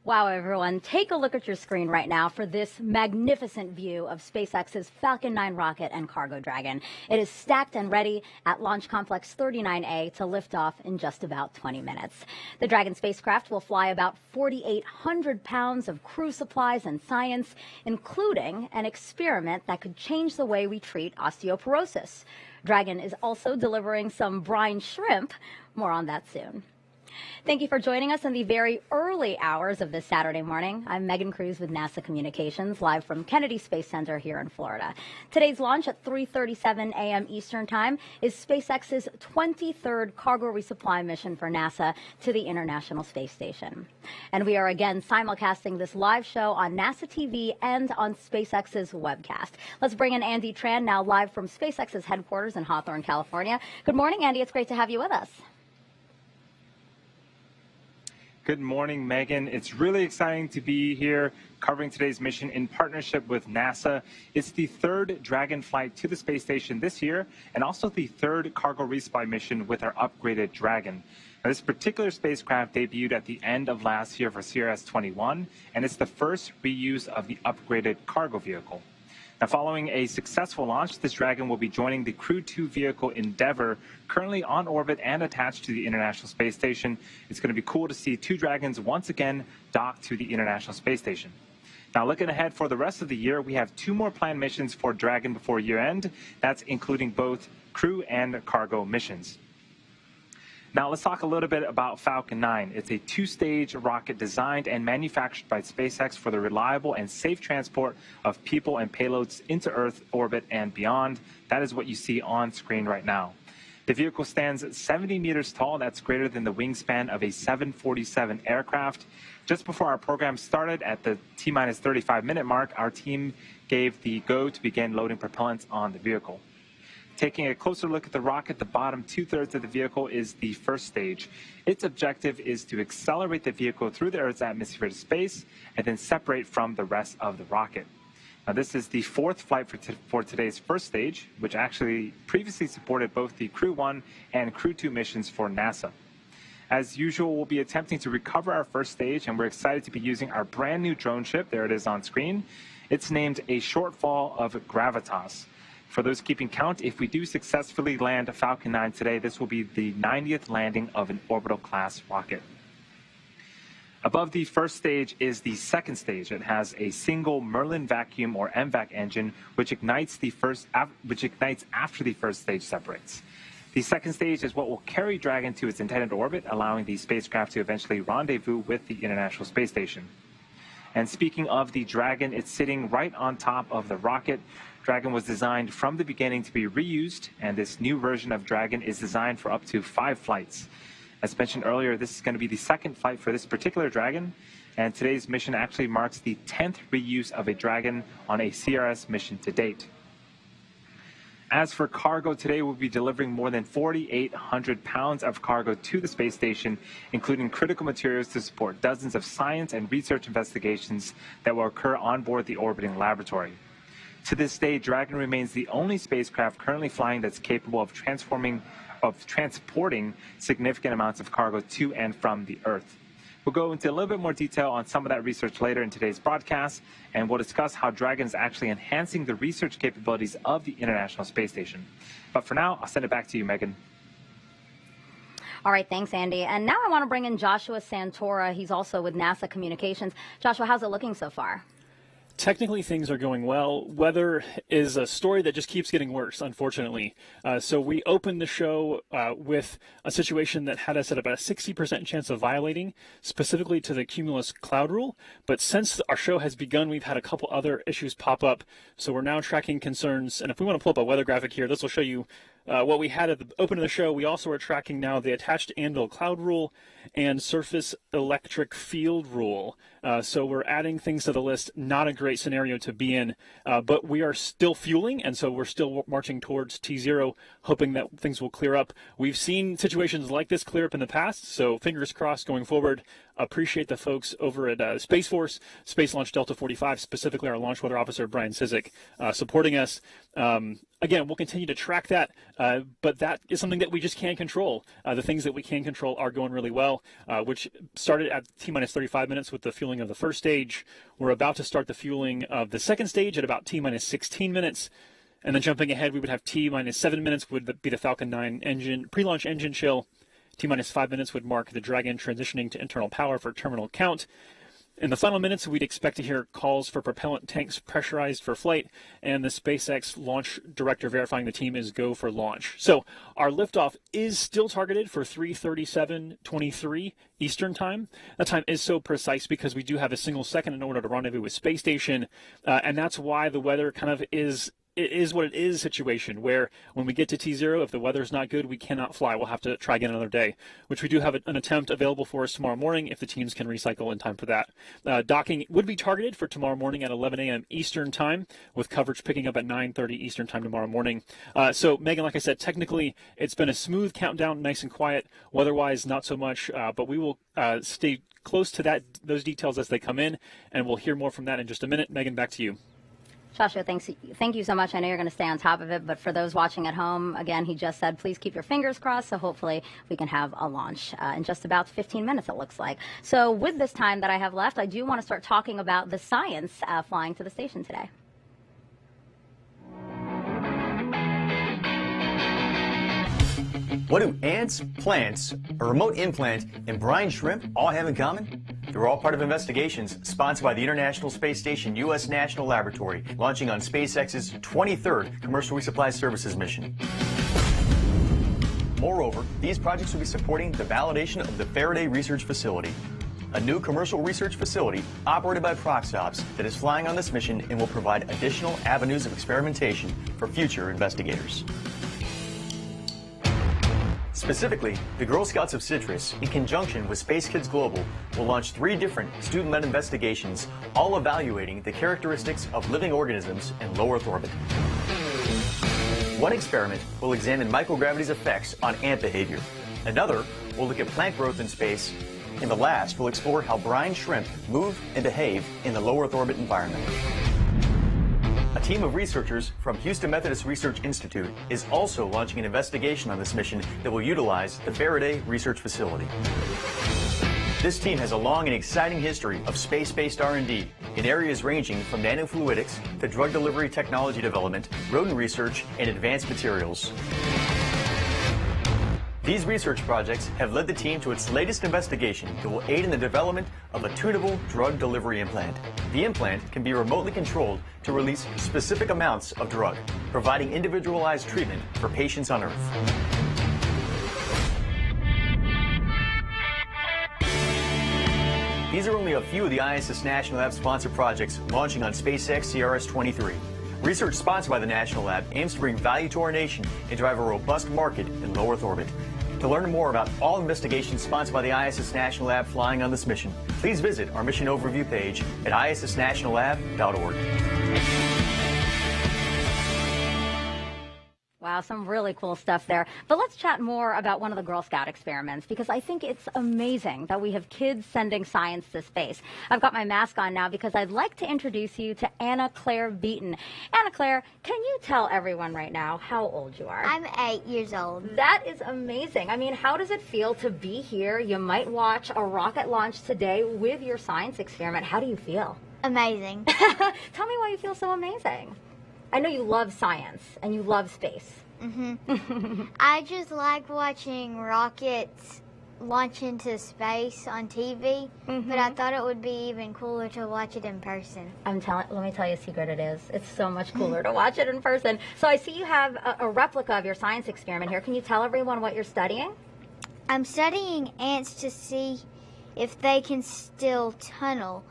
Wow, everyone, take a look at your screen right now for this magnificent view of SpaceX's Falcon 9 rocket and Cargo Dragon. It is stacked and ready at Launch Complex 39A to lift off in just about 20 minutes. The Dragon spacecraft will fly about 4,800 pounds of crew supplies and science, including an experiment that could change the way we treat osteoporosis. Dragon is also delivering some brine shrimp. More on that soon. Thank you for joining us in the very early hours of this Saturday morning. I'm Megan Cruz with NASA Communications, live from Kennedy Space Center here in Florida. Today's launch at 3:37 a.m. Eastern Time is SpaceX's 23rd cargo resupply mission for NASA to the International Space Station. And we are again simulcasting this live show on NASA TV and on SpaceX's webcast. Let's bring in Andy Tran now live from SpaceX's headquarters in Hawthorne, California. Good morning, Andy. It's great to have you with us. Good morning, Megan. It's really exciting to be here covering today's mission in partnership with NASA. It's the third Dragon flight to the space station this year and also the third cargo resupply mission with our upgraded Dragon. Now, this particular spacecraft debuted at the end of last year for CRS-21, and it's the first reuse of the upgraded cargo vehicle. Now, following a successful launch, this Dragon will be joining the Crew 2 vehicle Endeavour, currently on orbit and attached to the International Space Station. It's going to be cool to see two Dragons once again docked to the International Space Station. Now, looking ahead for the rest of the year, we have two more planned missions for Dragon before year-end. That's including both crew and cargo missions. Now, let's talk a little bit about Falcon 9. It's a two-stage rocket designed and manufactured by SpaceX for the reliable and safe transport of people and payloads into Earth orbit and beyond. That is what you see on screen right now. The vehicle stands 70 meters tall. That's greater than the wingspan of a 747 aircraft. Just before our program started at the T-minus 35-minute mark, our team gave the go to begin loading propellants on the vehicle. Taking a closer look at the rocket, the bottom two-thirds of the vehicle is the first stage. Its objective is to accelerate the vehicle through the Earth's atmosphere to space and then separate from the rest of the rocket. Now, this is the fourth flight for today's first stage, which actually previously supported both the Crew 1 and Crew 2 missions for NASA. As usual, we'll be attempting to recover our first stage, and we're excited to be using our brand new drone ship. There it is on screen. It's named a Shortfall of Gravitas. For those keeping count, if we do successfully land Falcon 9 today, this will be the 90th landing of an orbital-class rocket. Above the first stage is the second stage. It has a single Merlin vacuum or MVAC engine, which ignites after the first stage separates. The second stage is what will carry Dragon to its intended orbit, allowing the spacecraft to eventually rendezvous with the International Space Station. And speaking of the Dragon, it's sitting right on top of the rocket. Dragon was designed from the beginning to be reused, and this new version of Dragon is designed for up to 5 flights. As mentioned earlier, this is going to be the second flight for this particular Dragon, and today's mission actually marks the 10th reuse of a Dragon on a CRS mission to date. As for cargo, today we'll be delivering more than 4,800 pounds of cargo to the space station, including critical materials to support dozens of science and research investigations that will occur on board the orbiting laboratory. To this day, Dragon remains the only spacecraft currently flying that's capable of transporting significant amounts of cargo to and from the Earth. We'll go into a little bit more detail on some of that research later in today's broadcast, and we'll discuss how Dragon is actually enhancing the research capabilities of the International Space Station. But for now, I'll send it back to you, Megan. All right, thanks, Andy. And now I want to bring in Joshua Santora. He's also with NASA Communications. Joshua, how's it looking so far? Technically, things are going well. Weather is a story that just keeps getting worse, unfortunately. So we opened the show with a situation that had us at about a 60% chance of violating, specifically to the cumulus cloud rule. But since our show has begun, we've had a couple other issues pop up. So we're now tracking concerns. And if we want to pull up a weather graphic here, this will show you what we had at the open of the show. We also are tracking now the attached anvil cloud rule and surface electric field rule. So we're adding things to the list. Not a great scenario to be in, but we are still fueling, and so we're still marching towards T0, hoping that things will clear up. We've seen situations like this clear up in the past, so fingers crossed going forward. Appreciate the folks over at Space Force, Space Launch Delta 45, specifically our launch weather officer, Brian Sizik, supporting us. again, we'll continue to track that, but that is something that we just can't control. The things that we can control are going really well, which started at T-minus 35 minutes with the fueling of the first stage. We're about to start the fueling of the second stage at about T-minus 16 minutes. And then jumping ahead, we would have T-minus 7 minutes would be the Falcon 9 engine pre-launch engine chill. T-minus 5 minutes would mark the Dragon transitioning to internal power for terminal count. In the final minutes, we'd expect to hear calls for propellant tanks pressurized for flight, and the SpaceX launch director verifying the team is go for launch. So our liftoff is still targeted for 3:37:23 Eastern Time. That time is so precise because we do have a single second in order to rendezvous with space station, and that's why the weather kind of is what it is situation where when we get to T0, if the weather's not good, we cannot fly. We'll have to try again another day, which we do have an attempt available for us tomorrow morning if the teams can recycle in time for that. Docking would be targeted for tomorrow morning at 11 a.m. Eastern Time, with coverage picking up at 9:30 Eastern Time tomorrow morning. So, Megan, like I said, technically it's been a smooth countdown, nice and quiet. Weather-wise, not so much, but we will stay close to those details as they come in, and we'll hear more from that in just a minute. Megan, back to you. Joshua, thank you so much. I know you're going to stay on top of it, but for those watching at home, again, he just said, please keep your fingers crossed. So hopefully we can have a launch in just about 15 minutes, it looks like. So with this time that I have left, I do want to start talking about the science flying to the station today. What do ants, plants, a remote implant, and brine shrimp all have in common? They're all part of investigations sponsored by the International Space Station U.S. National Laboratory, launching on SpaceX's 23rd Commercial Resupply Services mission. Moreover, these projects will be supporting the validation of the Faraday Research Facility, a new commercial research facility operated by Proxops that is flying on this mission and will provide additional avenues of experimentation for future investigators. Specifically, the Girl Scouts of Citrus, in conjunction with Space Kids Global, will launch 3 different student-led investigations, all evaluating the characteristics of living organisms in low Earth orbit. One experiment will examine microgravity's effects on ant behavior. Another will look at plant growth in space. And the last will explore how brine shrimp move and behave in the low Earth orbit environment. A team of researchers from Houston Methodist Research Institute is also launching an investigation on this mission that will utilize the Faraday Research Facility. This team has a long and exciting history of space-based R&D in areas ranging from nanofluidics to drug delivery technology development, rodent research, and advanced materials. These research projects have led the team to its latest investigation that will aid in the development of a tunable drug delivery implant. The implant can be remotely controlled to release specific amounts of drug, providing individualized treatment for patients on Earth. These are only a few of the ISS National Lab sponsored projects launching on SpaceX CRS-23. Research sponsored by the National Lab aims to bring value to our nation and drive a robust market in low Earth orbit. To learn more about all investigations sponsored by the ISS National Lab flying on this mission, please visit our mission overview page at issnationallab.org. Wow, some really cool stuff there. But let's chat more about one of the Girl Scout experiments, because I think it's amazing that we have kids sending science to space. I've got my mask on now because I'd like to introduce you to Anna Claire Beaton. Anna Claire, can you tell everyone right now how old you are? I'm 8 years old. That is amazing. I mean, how does it feel to be here? You might watch a rocket launch today with your science experiment. How do you feel? Amazing. Tell me why you feel so amazing. I know you love science and you love space. I just like watching rockets launch into space on TV, but I thought it would be even cooler to watch it in person. Let me tell you a secret it is. It's so much cooler to watch it in person. So I see you have a replica of your science experiment here. Can you tell everyone what you're studying? I'm studying ants to see if they can still tunnel.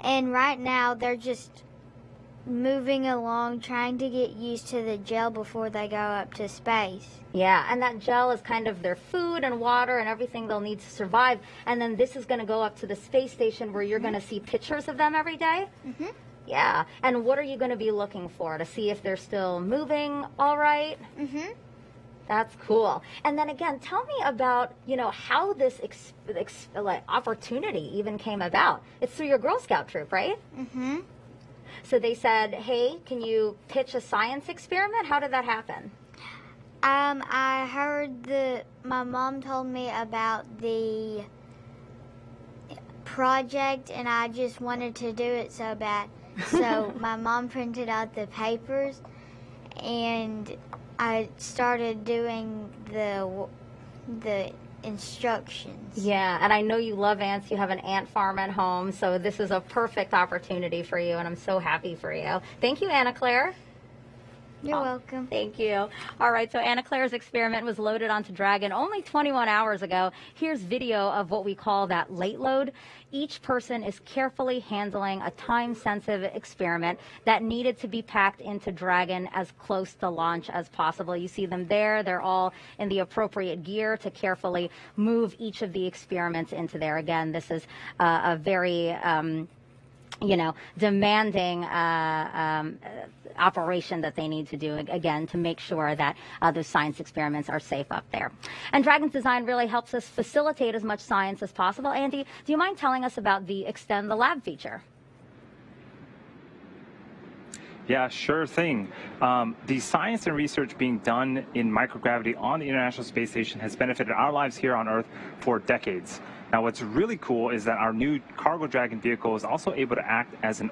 And right now they're just moving along, trying to get used to the gel before they go up to space. Yeah, and that gel is kind of their food and water and everything they'll need to survive. And then this is going to go up to the space station where you're going to see pictures of them every day? Yeah, and what are you going to be looking for? To see if they're still moving all right? That's cool. And then again, tell me about, how this opportunity even came about. It's through your Girl Scout troop, right? So they said, hey, can you pitch a science experiment? How did that happen? I heard my mom told me about the project, and I just wanted to do it so bad. So my mom printed out the papers, and I started doing the instructions. Yeah, and I know you love ants. You have an ant farm at home, so this is a perfect opportunity for you, and I'm so happy for you. Thank you, Anna Claire. You're welcome. Thank you. All right, so Anna Claire's experiment was loaded onto Dragon only 21 hours ago. Here's video of what we call that late load. Each person is carefully handling a time-sensitive experiment that needed to be packed into Dragon as close to launch as possible. You see them there. They're all in the appropriate gear to carefully move each of the experiments into there. Again, this is a very demanding operation that they need to do, again, to make sure that those science experiments are safe up there. And Dragon's design really helps us facilitate as much science as possible. Andy, do you mind telling us about the Extend the Lab feature? Yeah, sure thing. The science and research being done in microgravity on the International Space Station has benefited our lives here on Earth for decades. Now, what's really cool is that our new Cargo Dragon vehicle is also able to act as an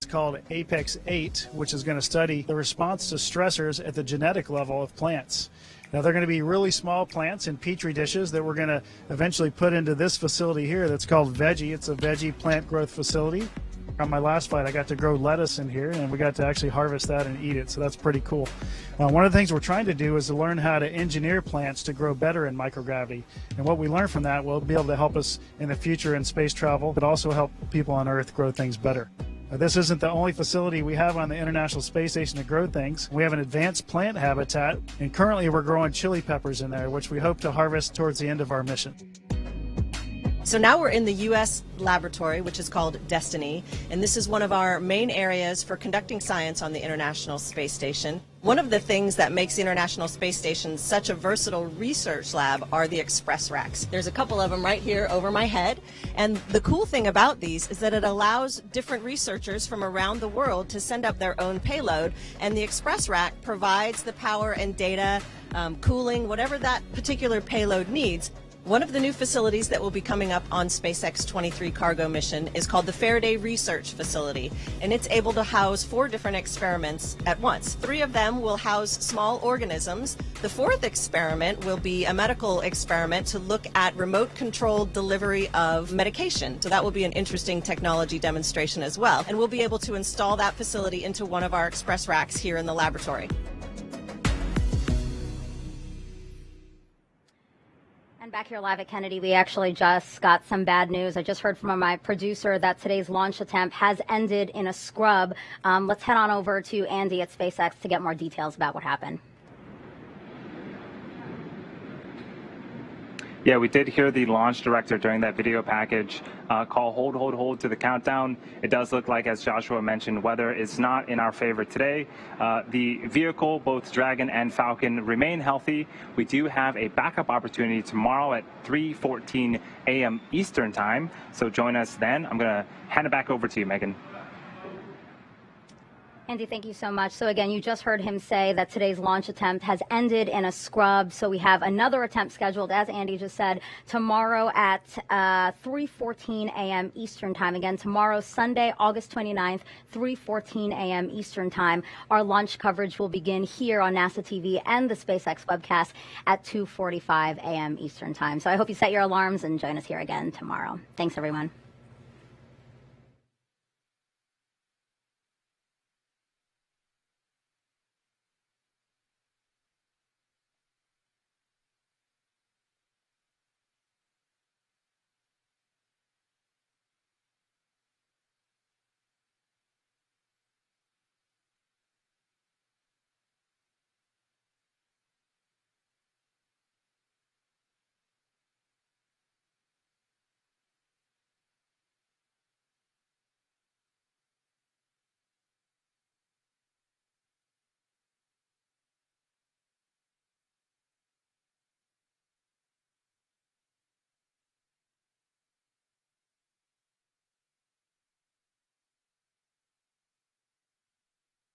called Apex 8, which is going to study the response to stressors at the genetic level of plants. Now, they're going to be really small plants in petri dishes that we're going to eventually put into this facility here that's called Veggie. It's a veggie plant growth facility. On my last flight, I got to grow lettuce in here, and we got to actually harvest that and eat it, so that's pretty cool. One of the things we're trying to do is to learn how to engineer plants to grow better in microgravity, and what we learn from that will be able to help us in the future in space travel, but also help people on Earth grow things better. This isn't the only facility we have on the International Space Station to grow things. We have an advanced plant habitat, and currently we're growing chili peppers in there, which we hope to harvest towards the end of our mission. So now we're in the U.S. laboratory, which is called Destiny, and this is one of our main areas for conducting science on the International Space Station. One of the things that makes the International Space Station such a versatile research lab are the express racks. There's a couple of them right here over my head, and the cool thing about these is that it allows different researchers from around the world to send up their own payload, and the express rack provides the power and data, cooling, whatever that particular payload needs. One of the new facilities that will be coming up on SpaceX 23 cargo mission is called the Faraday Research Facility, and it's able to house 4 different experiments at once. 3 of them will house small organisms. The 4th experiment will be a medical experiment to look at remote-controlled delivery of medication. So that will be an interesting technology demonstration as well, and we'll be able to install that facility into one of our express racks here in the laboratory. And back here live at Kennedy, we actually just got some bad news. I just heard from my producer that today's launch attempt has ended in a scrub. Let's head on over to Andy at SpaceX to get more details about what happened. Yeah, we did hear the launch director during that video package call hold to the countdown. It does look like, as Joshua mentioned, weather is not in our favor today. The vehicle, both Dragon and Falcon, remain healthy. We do have a backup opportunity tomorrow at 3:14 a.m. Eastern time, so join us then. I'm going to hand it back over to you, Megan. Andy, thank you so much. So again, you just heard him say that today's launch attempt has ended in a scrub. So we have another attempt scheduled, as Andy just said, tomorrow at 3:14 a.m. Eastern time. Again, tomorrow, Sunday, August 29th, 3:14 a.m. Eastern time. Our launch coverage will begin here on NASA TV and the SpaceX webcast at 2:45 a.m. Eastern time. So I hope you set your alarms and join us here again tomorrow. Thanks, everyone.